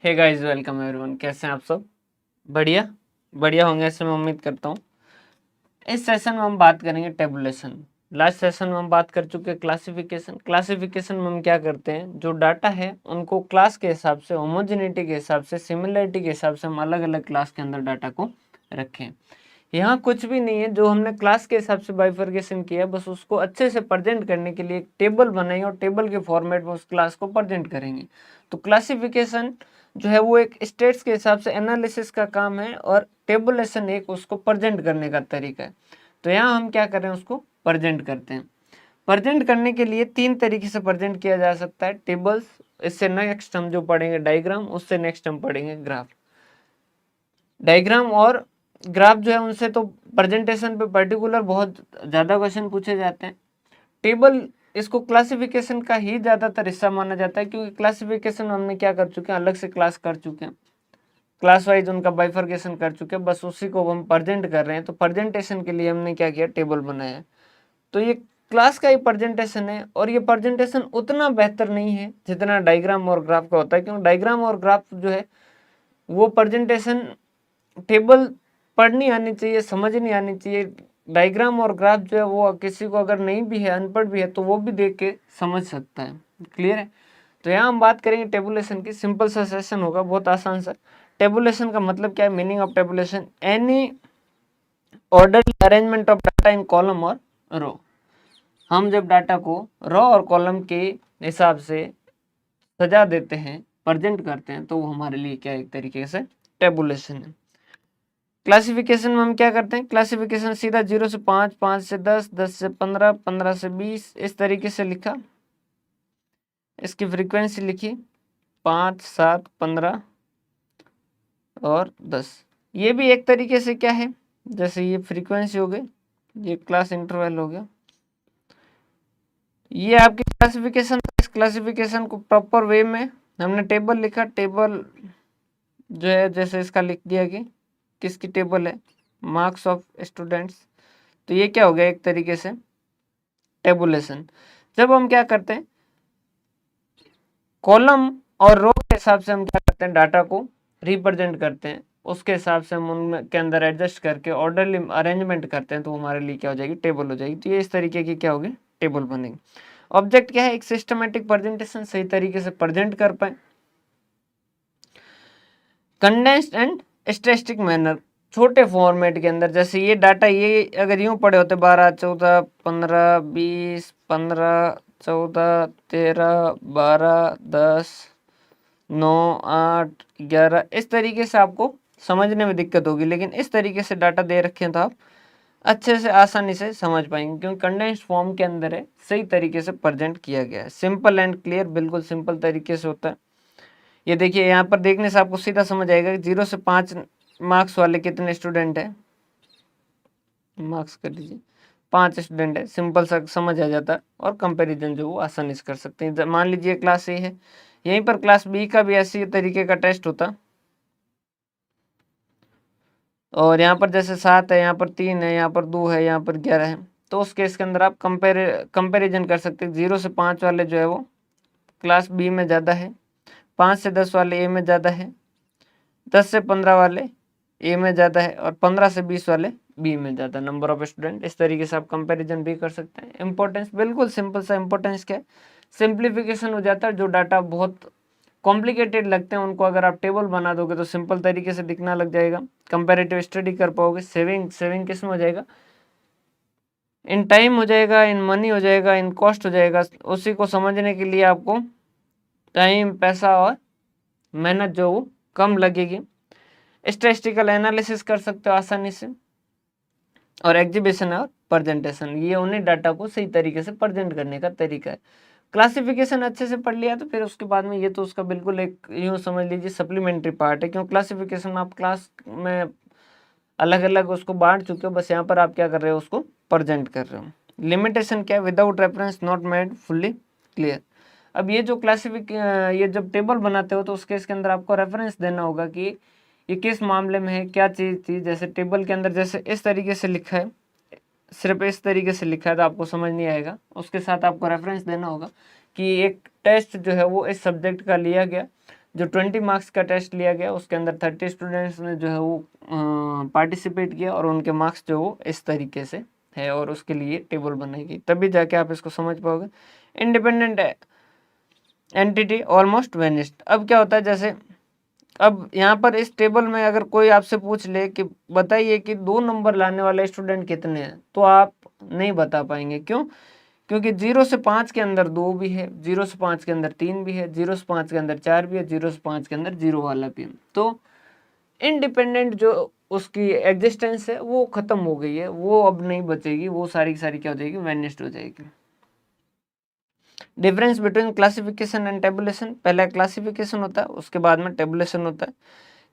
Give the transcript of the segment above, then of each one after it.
Hey guys, welcome everyone. कैसे हैं आप सब? बढ़िया बढ़िया होंगे ऐसे मैं उम्मीद करता हूँ। इस सेशन में हम बात करेंगे टेबुलेशन। लास्ट सेशन में हम बात कर चुके हैं क्लासिफिकेशन। क्लासिफिकेशन में हम क्या करते हैं, जो डाटा है उनको क्लास के हिसाब से, होमोजेनिटी के हिसाब से, सिमिलरिटी के हिसाब से हम अलग अलग क्लास के अंदर डाटा को रखें। यहाँ कुछ भी नहीं है, जो हमने क्लास के हिसाब से बाइफर्केशन किया, बस उसको अच्छे से प्रेजेंट करने के लिए एक टेबल बनाएंगे और टेबल के फॉर्मेट में उस क्लास को प्रेजेंट करेंगे। तो क्लासिफिकेशन जो है वो एक स्टेट्स के हिसाब से एनालिसिस का काम है और टेबुलेशन एक उसको प्रेजेंट करने का तरीका है। तो यहाँ हम क्या कर रहे हैं, उसको प्रेजेंट करते हैं। प्रेजेंट करने के लिए तीन तरीके से प्रेजेंट किया जा सकता है। टेबल्स, इससे नेक्स्ट हम जो पढ़ेंगे डायग्राम, उससे नेक्स्ट हम पढ़ेंगे ग्राफ। डायग्राम और ग्राफ जो है उनसे तो प्रेजेंटेशन पे पर्टिकुलर बहुत ज़्यादा क्वेश्चन पूछे जाते हैं। टेबल इसको क्लासिफिकेशन का ही ज़्यादातर हिस्सा माना जाता है, क्योंकि क्लासिफिकेशन हमने क्या कर चुके हैं, अलग से क्लास कर चुके हैं, क्लास वाइज उनका बाइफर्केशन कर चुके हैं, बस उसी को हम प्रेजेंट कर रहे हैं। तो प्रेजेंटेशन के लिए हमने क्या किया, टेबल बनाया है। तो ये क्लास का ही प्रेजेंटेशन है और ये प्रेजेंटेशन उतना बेहतर नहीं है जितना डायग्राम और ग्राफ का होता है, क्योंकि डायग्राम और ग्राफ जो है वो प्रेजेंटेशन टेबल पढ़नी आनी चाहिए, समझनी आनी चाहिए। डायग्राम और ग्राफ जो है वो किसी को अगर नहीं भी है, अनपढ़ भी है, तो वो भी देख के समझ सकता है। क्लियर है? तो यहाँ हम बात करेंगे टेबुलेशन की। सिंपल सा सेशन होगा, बहुत आसान सा। टेबुलेशन का मतलब क्या है? Meaning of tabulation, any orderly arrangement of data in column और रो। हम जब डाटा को रो और कॉलम के हिसाब से सजा देते हैं, प्रेजेंट करते हैं, तो वो हमारे लिए क्या एक तरीके से टेबुलेशन है। क्लासिफिकेशन में हम क्या करते हैं, क्लासिफिकेशन सीधा 0 से 5, 5 से 10, 10 से 15, 15 से 20, इस तरीके से लिखा। इसकी फ्रीक्वेंसी लिखी 5, 7, 15 और 10। ये भी एक तरीके से क्या है, जैसे ये फ्रीक्वेंसी हो गई, ये क्लास इंटरवल हो गया, ये आपकी क्लासिफिकेशन। इस क्लासिफिकेशन को प्रॉपर वे में हमने टेबल लिखा। टेबल जो है जैसे इसका लिख दिया कि किसकी टेबल है, मार्क्स ऑफ स्टूडेंट्स। तो ये क्या हो गया, एक तरीके से टेबुलेशन। जब हम क्या करते हैं, कॉलम और रो के हिसाब से हम क्या करते हैं, डाटा को रिप्रेजेंट करते हैं, उसके हिसाब से हम उनके अंदर एडजस्ट करके ऑर्डरली अरेंजमेंट करते हैं, तो हमारे लिए क्या हो जाएगी, टेबल हो जाएगी। तो ये इस तरीके की क्या होगी, टेबल बनेगी। ऑब्जेक्ट क्या है, एक सिस्टमेटिक प्रेजेंटेशन, सही तरीके से प्रेजेंट कर पाए। कंडेंस्ड एंड स्टैटिस्टिक मैनर, छोटे फॉर्मेट के अंदर। जैसे ये डाटा, ये अगर यूं पड़े होते 12, 14, 15, 20, 15, 14, 13, 12, 10, 9, 8, 11, इस तरीके से आपको समझने में दिक्कत होगी। लेकिन इस तरीके से डाटा दे रखे हैं तो आप अच्छे से आसानी से समझ पाएंगे, क्योंकि कंडेंस्ड फॉर्म के अंदर है, सही तरीके से प्रेजेंट किया गया है। सिंपल एंड क्लियर, बिल्कुल सिंपल तरीके से होता है। ये देखिए, यहाँ पर देखने से आपको सीधा समझ आएगा कि 0 से 5 मार्क्स वाले कितने स्टूडेंट हैं। मार्क्स कर लीजिए, 5 स्टूडेंट है। सिंपल सा समझ आ जाता है और कंपैरिजन जो वो आसानी से कर सकते हैं। मान लीजिए क्लास ए है, यहीं पर क्लास बी का भी ऐसी तरीके का टेस्ट होता, और यहाँ पर जैसे 7 है, यहाँ पर 3 है, यहाँ पर 2 है, यहाँ पर 11 है, तो उस केस के अंदर आप कंपेरिजन कर सकते हैं। 0 से 5 वाले जो है वो क्लास बी में ज़्यादा है, 5 से 10 वाले ए में ज़्यादा है, 10 से 15 वाले ए में ज़्यादा है, और 15 से 20 वाले बी में ज़्यादा नंबर ऑफ स्टूडेंट। इस तरीके से आप कंपैरिजन भी कर सकते हैं। इंपॉर्टेंस बिल्कुल सिंपल सा इंपॉर्टेंस क्या है, सिंप्लीफिकेशन हो जाता है। जो डाटा बहुत कॉम्प्लिकेटेड लगते हैं उनको अगर आप टेबल बना दोगे तो सिंपल तरीके से दिखना लग जाएगा, कंपैरेटिव स्टडी कर पाओगे। सेविंग किस में हो जाएगा, इन टाइम हो जाएगा, इन मनी हो जाएगा, इन कॉस्ट हो जाएगा। उसी को समझने के लिए आपको टाइम, पैसा और मेहनत जो वो कम लगेगी। स्टैटिस्टिकल एनालिसिस कर सकते हो आसानी से, और एग्जीबिशन और प्रेजेंटेशन, ये उन्हीं डाटा को सही तरीके से प्रेजेंट करने का तरीका है। क्लासिफिकेशन अच्छे से पढ़ लिया तो फिर उसके बाद में ये तो उसका बिल्कुल एक यूँ समझ लीजिए सप्लीमेंट्री पार्ट है, क्यों क्लासिफिकेशन आप क्लास में अलग अलग उसको बांट चुके हो, बस यहाँ पर आप क्या कर रहे हो, उसको प्रेजेंट कर रहे हो। लिमिटेशन क्या है, without reference not made fully clear. अब ये जो ये जब टेबल बनाते हो तो उसके इसके अंदर आपको रेफरेंस देना होगा कि ये किस मामले में है, क्या चीज़ थी। जैसे टेबल के अंदर जैसे इस तरीके से लिखा है, सिर्फ इस तरीके से लिखा है तो आपको समझ नहीं आएगा। उसके साथ आपको रेफरेंस देना होगा कि एक टेस्ट जो है वो इस सब्जेक्ट का लिया गया, जो 20 मार्क्स का टेस्ट लिया गया उसके अंदर 30 स्टूडेंट्स ने जो है वो पार्टिसिपेट किया और उनके मार्क्स जो वो इस तरीके से है और उसके लिए टेबल बनाई गई, तभी जाके आप इसको समझ पाओगे। Independent entity almost vanished. अब क्या होता है, जैसे अब यहाँ पर इस टेबल में अगर कोई आपसे पूछ ले कि बताइए कि 2 नंबर लाने वाले स्टूडेंट कितने हैं, तो आप नहीं बता पाएंगे। क्यों? क्योंकि 0 से 5 के अंदर 2 भी है, 0 से 5 के अंदर 3 भी है, 0 से 5 के अंदर 4 भी है, 0 से 5 के अंदर 0 वाला भी है। तो इंडिपेंडेंट जो उसकी एग्जिस्टेंस है वो खत्म हो गई है, वो अब नहीं बचेगी, वो सारी की सारी क्या हो जाएगी, वैनिश्ड हो जाएगी। Difference between classification and tabulation, पहले क्लासिफिकेशन होता है उसके बाद में टेबुलेशन होता है।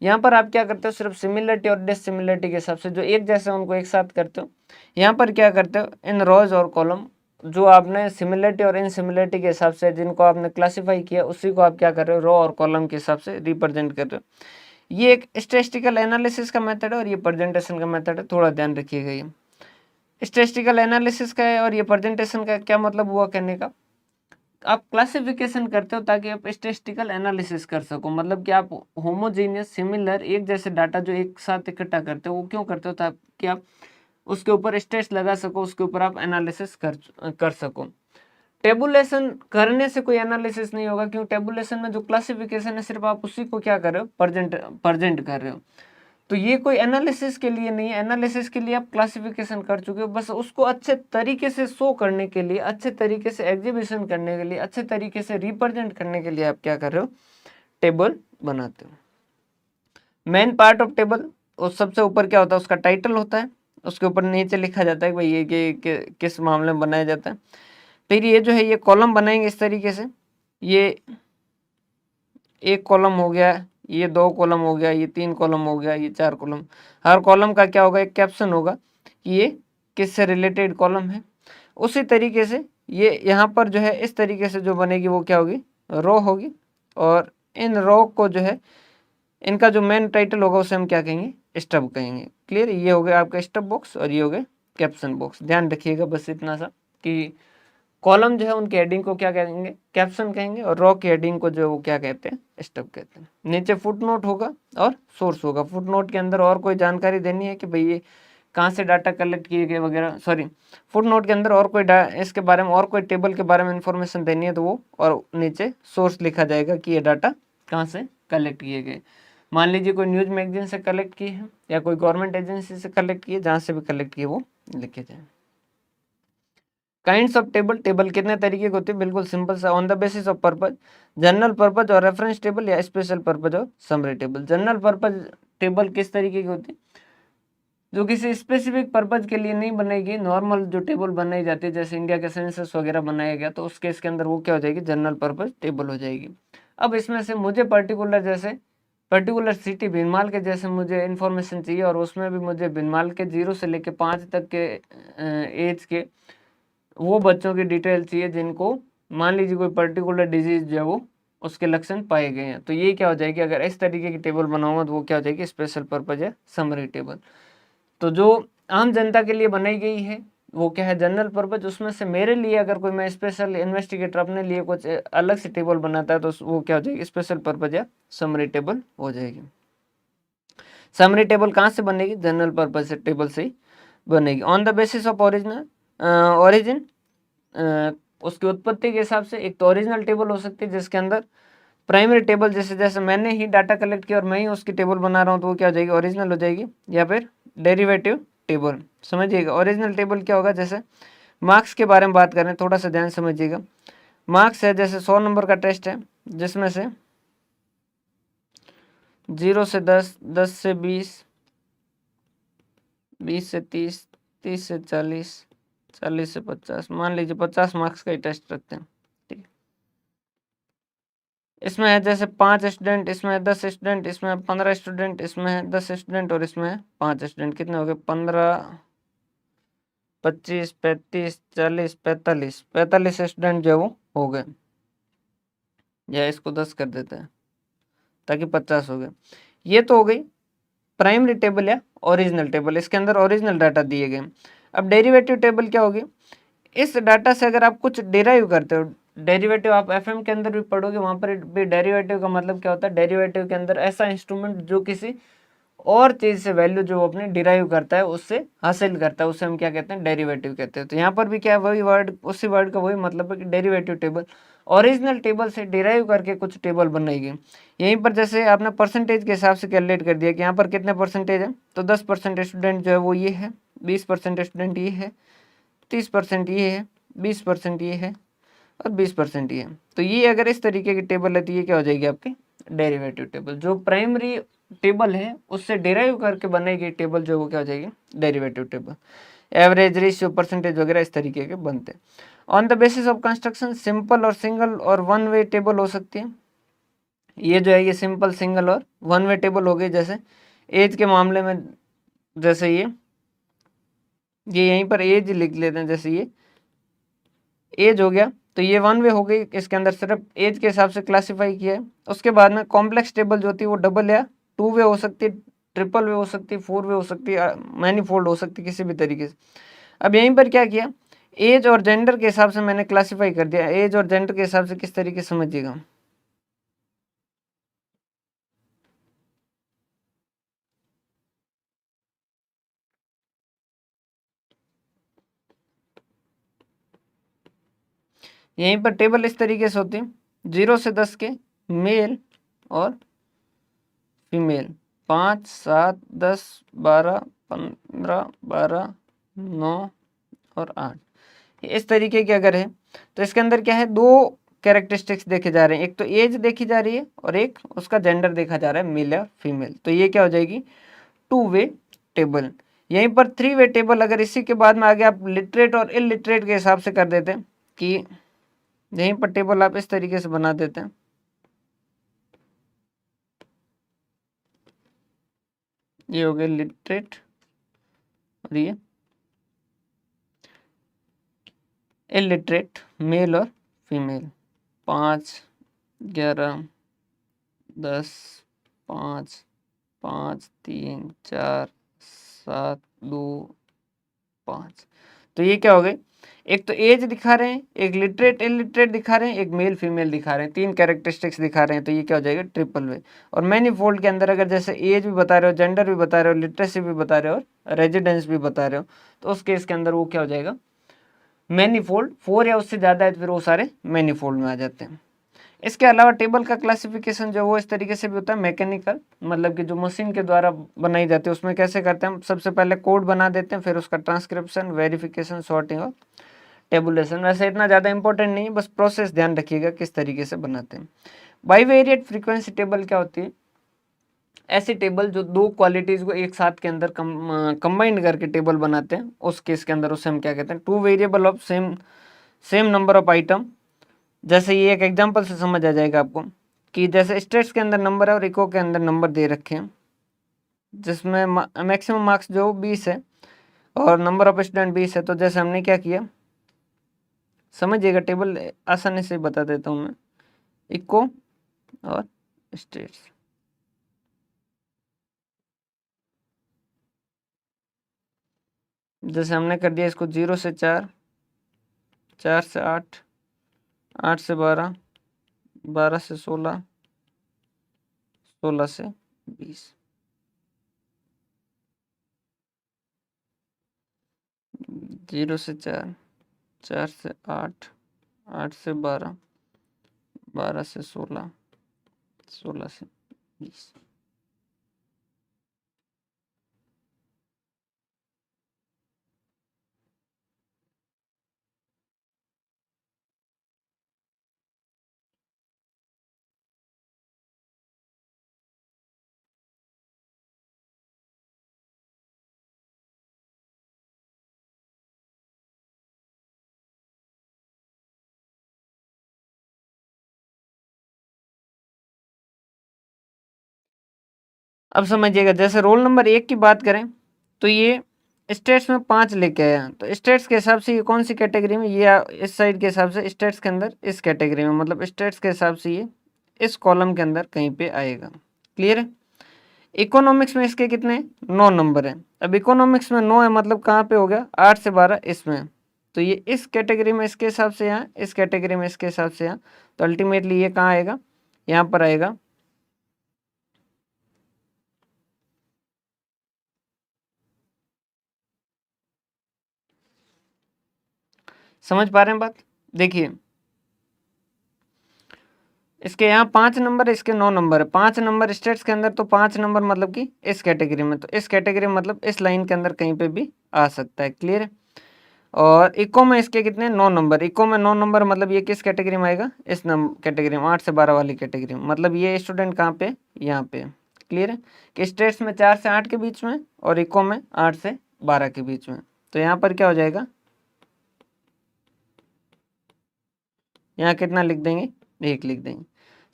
यहाँ पर आप क्या करते हो, सिर्फ सिमिलरिटी और डिसिमिलरिटी के हिसाब से जो एक जैसे उनको एक साथ करते हो। यहाँ पर क्या करते हो, इन रोज और कॉलम जो आपने सिमिलरिटी और इनसिमिलरिटी के हिसाब से जिनको आपने क्लासिफाई किया उसी को आप क्या कर रहे हो, रो और कॉलम के हिसाब से रिप्रेजेंट कर रहे हो। ये एक स्टैटिस्टिकल एनालिसिस का मेथड है और ये प्रेजेंटेशन का मेथड है, थोड़ा ध्यान रखिएगा। ये स्टैटिस्टिकल एनालिसिस का है और ये प्रेजेंटेशन का क्या मतलब हुआ कहने का, आप क्लासिफिकेशन करते हो ताकि आप स्टैटिस्टिकल एनालिसिस कर सको, मतलब कि आप होमोजेनियस सिमिलर एक जैसे डाटा जो एक साथ इकट्ठा करते हो वो क्यों करते हो, ताकि आप उसके ऊपर स्टेट्स लगा सको, उसके ऊपर आप एनालिसिस कर सको। टेबुलेशन करने से कोई एनालिसिस नहीं होगा, क्यों, टेबुलेशन में जो क्लासिफिकेशन है सिर्फ आप उसी को क्या कर रहे हो, प्रेजेंट कर रहे हो। तो ये कोई एनालिसिस के लिए नहीं है, एनालिसिस के लिए आप क्लासिफिकेशन कर चुके हो, बस उसको अच्छे तरीके से शो करने के लिए, अच्छे तरीके से एग्जीबिशन करने के लिए, अच्छे तरीके से रिप्रेजेंट करने के लिए आप क्या कर रहे हो, टेबल बनाते हो। मेन पार्ट ऑफ टेबल, उस सबसे ऊपर क्या होता है, उसका टाइटल होता है, उसके ऊपर नीचे लिखा जाता है कि भाई ये किस मामले में बनाया जाता है। फिर ये जो है ये कॉलम बनाएंगे इस तरीके से, ये एक कॉलम हो गया, ये 2 कॉलम हो गया, ये 3 कॉलम हो गया, ये 4 कॉलम। हर कॉलम का क्या होगा, एक कैप्शन होगा कि ये किससे रिलेटेड कॉलम है। उसी तरीके से ये यहाँ पर जो है इस तरीके से जो बनेगी वो क्या होगी, रो होगी। और इन रो को जो है इनका जो मेन टाइटल होगा उसे हम क्या कहेंगे, स्टब कहेंगे। क्लियर, ये हो गया आपका स्टब बॉक्स और ये हो गया कैप्शन बॉक्स। ध्यान रखिएगा बस इतना सा कि कॉलम जो है उनके हेडिंग को क्या कहेंगे, कैप्शन कहेंगे, और रो की हेडिंग को जो वो क्या कहते हैं, स्टब कहते हैं। नीचे फुटनोट होगा और सोर्स होगा। फुटनोट के अंदर और कोई जानकारी देनी है कि भाई ये कहाँ से डाटा कलेक्ट किए गए वगैरह, सॉरी फुटनोट के अंदर और कोई इसके बारे में और कोई टेबल के बारे में इंफॉर्मेशन देनी है तो वो, और नीचे सोर्स लिखा जाएगा कि ये डाटा कहाँ से कलेक्ट किए गए। मान लीजिए कोई न्यूज मैगजीन से कलेक्ट किए हैं या कोई गवर्नमेंट एजेंसी से कलेक्ट किए, जहाँ से भी कलेक्ट किए वो लिखे जाए। काइंड्स ऑफ टेबल, टेबल कितने तरीके के होते हैं, बिल्कुल सिंपल सा, on the basis of purpose, general purpose और रेफरेंस टेबल या स्पेशल पर्पज और summary table. General purpose table किस तरीके की होती है, जो किसी स्पेसिफिक पर्पज के लिए नहीं बनेगी, नॉर्मल जो टेबल बनाई जाती है, जैसे इंडिया के सेंसस वगैरह बनाया गया तो उस केस के अंदर वो क्या हो जाएगी, जनरल पर्पज टेबल हो जाएगी। अब इसमें से मुझे पर्टिकुलर सिटी भिनमाल के जैसे मुझे इन्फॉर्मेशन चाहिए और उसमें भी मुझे भिनमाल के 0 से लेके 5 तक के एज के वो बच्चों की डिटेल चाहिए जिनको मान लीजिए कोई पर्टिकुलर डिजीज जो है वो उसके लक्षण पाए गए हैं। तो ये क्या हो जाएगी, अगर इस तरीके की टेबल बनाऊंगा तो वो क्या हो जाएगी, स्पेशल पर्पज या समरी टेबल। तो जो आम जनता के लिए बनाई गई है वो क्या है, जनरल पर्पज। उसमें से मेरे लिए अगर कोई मैं स्पेशल इन्वेस्टिगेटर अपने लिए कुछ अलग से टेबल बनाता है तो वो क्या हो जाएगी, स्पेशल पर्पज या समरी टेबल हो जाएगी। समरी टेबल कहाँ से बनेगी, जनरल पर्पज से टेबल से ही बनेगी। On the basis of origin, उसकी उत्पत्ति के हिसाब से एक तो ओरिजिनल टेबल हो सकती है जिसके अंदर प्राइमरी टेबल, जैसे जैसे मैंने ही डाटा कलेक्ट किया और मैं ही उसकी टेबल बना रहा हूँ तो वो क्या हो जाएगी, ओरिजिनल हो जाएगी। या फिर डेरिवेटिव टेबल, समझिएगा। ओरिजिनल टेबल क्या होगा, जैसे मार्क्स के बारे में बात करें, थोड़ा सा ध्यान समझिएगा। मार्क्स है, जैसे 100 नंबर का टेस्ट है जिसमें से 0 से 10, 10 से 20, 20 से 30, 30 से 40, 40 से 50, मान लीजिए 50 मार्क्स का ही टेस्ट रखते हैं, ठीक। इसमें है जैसे 5 स्टूडेंट, इसमें है 10 स्टूडेंट, इसमें है 15 स्टूडेंट, इसमें है 10 स्टूडेंट और इसमें है 5 स्टूडेंट। कितने हो गए, 15, 25, 35, 40, 45, 45 स्टूडेंट जो है वो हो गए। या इसको 10 कर देते हैं ताकि 50 हो गए। ये तो हो गई प्राइमरी टेबल या ओरिजिनल टेबल, इसके अंदर ओरिजिनल डाटा दिए गए। अब डेरिवेटिव टेबल क्या होगी, इस डाटा से अगर आप कुछ डिराइव करते हो, डेरिवेटिव आप एफएम के अंदर भी पढ़ोगे, वहां पर भी डेरिवेटिव का मतलब क्या होता है, डेरिवेटिव के अंदर ऐसा इंस्ट्रूमेंट जो किसी और चीज से वैल्यू जो अपने डिराइव करता है उससे हासिल करता है, उसे हम क्या कहते हैं, डेरिवेटिव कहते हैं। तो यहाँ पर भी क्या है, वही वर्ड, उसी वर्ड का वही मतलब है कि डेरिवेटिव टेबल, ओरिजिनल टेबल से डिराइव करके कुछ टेबल बनाई गई। यहीं पर जैसे आपने परसेंटेज के हिसाब से कैलकुलेट कर दिया कि यहाँ पर कितने परसेंटेज है, तो 10% स्टूडेंट जो है वो ये है, 20% स्टूडेंट ये है, 30% ये है, 20% ये है और 20% ये है। तो ये अगर इस तरीके की टेबल है तो ये क्या हो जाएगी आपकी डेरिवेटिव टेबल। जो प्राइमरी टेबल है उससे डिराइव करके बनाई गई टेबल जो वो क्या हो जाएगी derivative table. Average, ratio, percentage वगैरह इस तरीके के बनते हैं। On the basis of construction simple और सिंगल और वन वे टेबल हो सकती है। ये जो है ये सिंपल, सिंगल और वन वे टेबल हो गई। जैसे एज के मामले में, जैसे ये यहीं पर एज लिख लेते हैं, जैसे ये एज हो गया तो ये वन वे हो गई, इसके अंदर सिर्फ एज के हिसाब से क्लासिफाई किया है। उसके बाद में कॉम्प्लेक्स टेबल जो होती है वो डबल या टू वे हो सकती है, ट्रिपल वे हो सकती है, फोर वे हो सकती है, मैनीफोल्ड हो सकती है, किसी भी तरीके से। अब यहीं पर क्या किया, एज और जेंडर के हिसाब से मैंने क्लासिफाई कर दिया। एज और जेंडर के हिसाब से किस तरीके से समझिएगा, यहीं पर टेबल इस तरीके से होती है, 0 से 10 के मेल और फीमेल, 5, 7, 10, 12, 15, 12, 9 और 8, इस तरीके की अगर है तो इसके अंदर क्या है, दो कैरेक्टरिस्टिक्स देखे जा रहे हैं, एक तो एज देखी जा रही है और एक उसका जेंडर देखा जा रहा है, मेल या फीमेल। तो ये क्या हो जाएगी टू वे टेबल। यहीं पर थ्री वे टेबल अगर इसी के बाद में आगे आप लिटरेट और इलिटरेट के हिसाब से कर देते हैं कि यहीं पर टेबल आप इस तरीके से बना देते हैं, ये हो गया लिटरेट और ये इलिटरेट, मेल और फीमेल, 5, 11, 10, 5, 5, 3, 4, 7, 2, 5। तो ये क्या हो गए, एक तो एज दिखा रहे हैं, एक लिटरेट इलिटरेट दिखा रहे हैं, एक मेल फीमेल दिखा रहे हैं, तीन कैरेक्टरिस्टिक्स दिखा रहे हैं। तो ये क्या हो जाएगा ट्रिपल वे। और मैनीफोल्ड के अंदर अगर जैसे एज भी बता रहे हो, जेंडर भी बता रहे हो, लिटरेसी भी बता रहे हो और रेजिडेंस भी बता रहे हो, तो उस केस के अंदर वो क्या हो जाएगा मैनीफोल्ड। 4 या उससे ज़्यादा है तो फिर वो सारे मैनीफोल्ड में आ जाते हैं। इसके अलावा टेबल का क्लासिफिकेशन जो वो इस तरीके से भी होता है मैकेनिकल, मतलब कि जो मशीन के द्वारा बनाई जाती है उसमें कैसे करते हैं हम, सबसे पहले कोड बना देते हैं, फिर उसका ट्रांसक्रिप्शन, वेरिफिकेशन, सॉर्टिंग और टेबुलेशन। वैसे इतना ज़्यादा इंपॉर्टेंट नहीं है, बस प्रोसेस ध्यान रखिएगा किस तरीके से बनाते हैं। बाइवेरिएट फ्रीक्वेंसी टेबल क्या होती है, ऐसी टेबल जो दो क्वालिटीज को एक साथ के अंदर कंबाइंड करके टेबल बनाते हैं, उस केस के अंदर उसे हम क्या कहते हैं two variable of same same number of item. जैसे ये एक एग्जांपल से समझ आ जाएगा आपको कि जैसे स्टेट्स के अंदर नंबर है और इको के अंदर नंबर दे रखे हैं, जिसमें मैक्सिमम मार्क्स जो 20 है और नंबर ऑफ स्टूडेंट 20 है। तो जैसे हमने क्या किया समझिएगा, टेबल आसानी से बता देता हूँ मैं, इको और स्टेट्स। जैसे हमने कर दिया इसको 0 से 4, 4 से 8, 8 से 12, 12 से 16, 16 से 20, 0 से 4, 4 से 8, 8 से 12, 12 से 16, 16 से 20। अब समझिएगा, जैसे रोल नंबर 1 की बात करें तो ये स्टेट्स में 5 लेके आया, तो स्टेट्स के हिसाब से ये कौन सी कैटेगरी में, ये इस साइड के हिसाब से स्टेट्स के अंदर इस कैटेगरी में, मतलब स्टेट्स के हिसाब से ये इस कॉलम के अंदर कहीं पे आएगा। क्लियर है। इकोनॉमिक्स में इसके कितने 9 नंबर हैं। अब इकोनॉमिक्स में 9 है मतलब कहाँ पे हो गया 8 से 12 इसमें, तो ये इस कैटेगरी में इसके हिसाब से यहाँ, इस कैटेगरी में इसके हिसाब से यहाँ, तो अल्टीमेटली ये कहाँ आएगा, यहाँ पर आएगा। समझ पा रहे हैं बात? देखिए इसके यहाँ 5 नंबर, इसके 9 नंबर है। 5 नंबर स्टेट्स के अंदर, तो 5 नंबर मतलब कि इस कैटेगरी में, तो इस कैटेगरी मतलब इस लाइन के अंदर कहीं पे भी आ सकता है। क्लियर है? और इको में इसके कितने, 9 नंबर। इको में 9 नंबर मतलब ये किस कैटेगरी में आएगा, इस कैटेगरी में, 8 से 12 वाली कैटेगरी में। मतलब ये स्टूडेंट कहाँ पे, यहाँ पे। क्लियर है? कि स्टेट्स में 4 से 8 के बीच में और इको में 8 से 12 के बीच में। तो यहाँ पर क्या हो जाएगा, यहाँ कितना लिख देंगे, 1 लिख देंगे।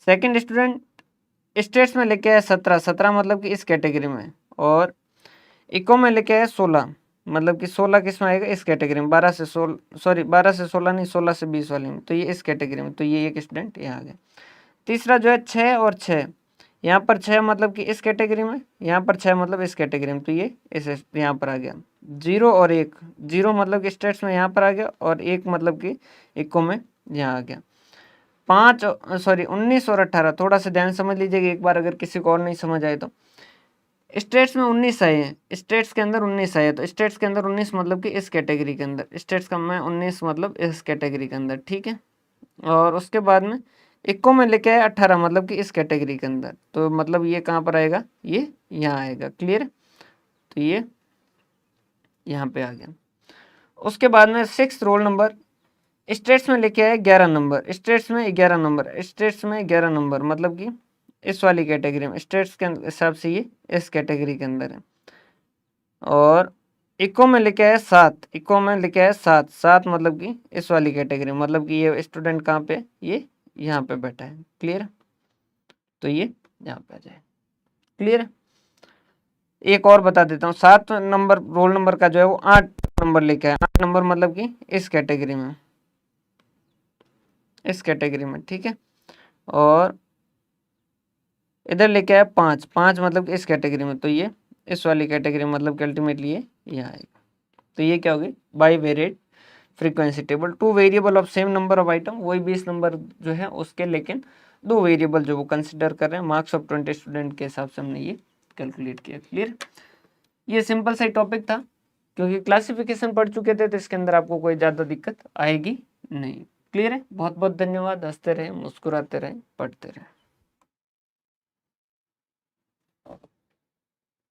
सेकंड स्टूडेंट स्टेट्स में लेके आया 17, 17 मतलब कि इस कैटेगरी में, और इको में लेके आया 16, मतलब कि 16 किस में आएगा, इस कैटेगरी में। 12 से 16, सॉरी 12 से 16 नहीं, 16 से 20 वाली में, तो ये इस कैटेगरी में। तो ये एक स्टूडेंट यहाँ आ गया। तीसरा जो है 6 और 6, यहाँ पर 6 मतलब कि इस कैटेगरी में, यहाँ पर 6 मतलब इस कैटेगरी में, तो ये इस यहाँ पर आ गया। 0 और 1, 0 मतलब कि स्टेट्स में यहाँ पर आ गया, और 1 मतलब कि इको में यहाँ आ गया। 5 सॉरी 19 और 18, थोड़ा सा ध्यान समझ लीजिएगा एक बार, अगर किसी को और नहीं समझ आए तो। स्टेट्स में 19 आए हैं, स्टेट्स के अंदर 19 आए, तो स्टेट्स के अंदर 19 मतलब कि इस कैटेगरी के अंदर, स्टेट्स का में 19 मतलब इस कैटेगरी के अंदर। ठीक है? और उसके बाद में इको में लेके आए 18 मतलब कि इस कैटेगरी के अंदर, तो मतलब ये कहाँ पर आएगा, ये यहाँ आएगा। क्लियर? तो ये यहाँ पे आ गया। उसके बाद में 6 रोल नंबर स्टेट्स में लेके आए 11 नंबर, स्टेट्स में 11 नंबर, स्टेट्स में 11 नंबर मतलब कि इस वाली कैटेगरी में, स्टेट्स के हिसाब से ये इस कैटेगरी के अंदर है। और इको में लेके आया 7, इको में लेके आया 7, 7 मतलब कि इस वाली कैटेगरी, मतलब कि ये स्टूडेंट कहाँ पे, ये यहाँ पे बैठा है। क्लियर? तो ये यहाँ पे आ जाए। क्लियर? एक और बता देता हूँ, 7 नंबर रोल नंबर का जो है वो 8 नंबर लेके आया, 8 नंबर मतलब कि इस कैटेगरी में, इस कैटेगरी में। ठीक है? और इधर लेके आया 5, 5 मतलब कि इस कैटेगरी में, तो ये इस वाली कैटेगरी मतलब कि अल्टीमेटली ये यहाँ आएगा। तो ये क्या होगी, by variate frequency table. 2 variable of same number of item, वही 20 नंबर जो है उसके, लेकिन 2 वेरिएबल जो वो कंसिडर कर रहे हैं। मार्क्स ऑफ 20 स्टूडेंट के हिसाब से हमने ये कैलकुलेट किया। क्लियर? ये सिंपल सा ही टॉपिक था, क्योंकि क्लासिफिकेशन पढ़ चुके थे, तो इसके अंदर आपको कोई ज़्यादा दिक्कत आएगी नहीं। क्लियर है? बहुत बहुत धन्यवाद। हंसते रहें, मुस्कुराते रहें, पढ़ते रहें।